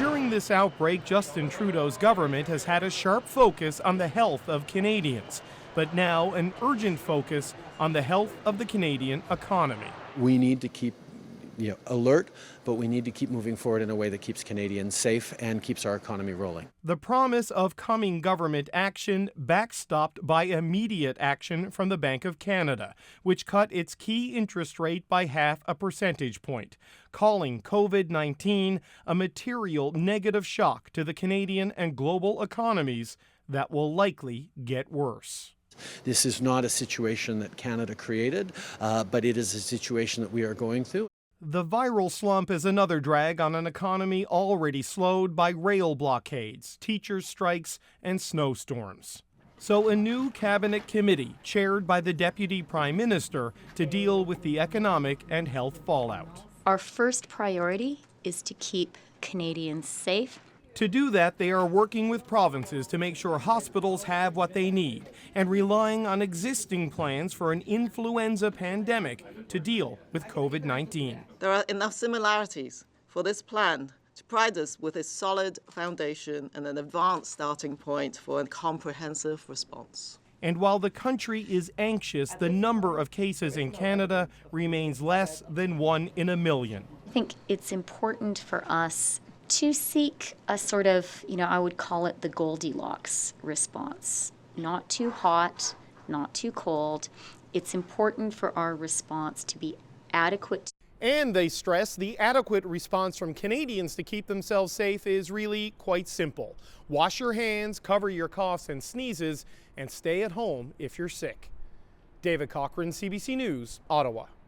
During this outbreak, Justin Trudeau's government has had a sharp focus on the health of Canadians, but now an urgent focus on the health of the Canadian economy. We need to keep alert, but we need to keep moving forward in a way that keeps Canadians safe and keeps our economy rolling. The promise of coming government action backstopped by immediate action from the Bank of Canada, which cut its key interest rate by 0.5 percentage point, calling COVID-19 a material negative shock to the Canadian and global economies that will likely get worse. This is not a situation that Canada created, but it is a situation that we are going through. The viral slump is another drag on an economy already slowed by rail blockades, teachers' strikes, and snowstorms. So a new cabinet committee, chaired by the Deputy Prime Minister, to deal with the economic and health fallout. Our first priority is to keep Canadians safe. To do that, they are working with provinces to make sure hospitals have what they need and relying on existing plans for an influenza pandemic to deal with COVID-19. There are enough similarities for this plan to provide us with a solid foundation and an advanced starting point for a comprehensive response. And while the country is anxious, the number of cases in Canada remains less than 1 in a million. I think it's important for us to seek a sort of, I would call it the Goldilocks response. Not too hot, not too cold. It's important for our response to be adequate. And they stress the adequate response from Canadians to keep themselves safe is really quite simple. Wash your hands, cover your coughs and sneezes, and stay at home if you're sick. David Cochran, CBC News, Ottawa.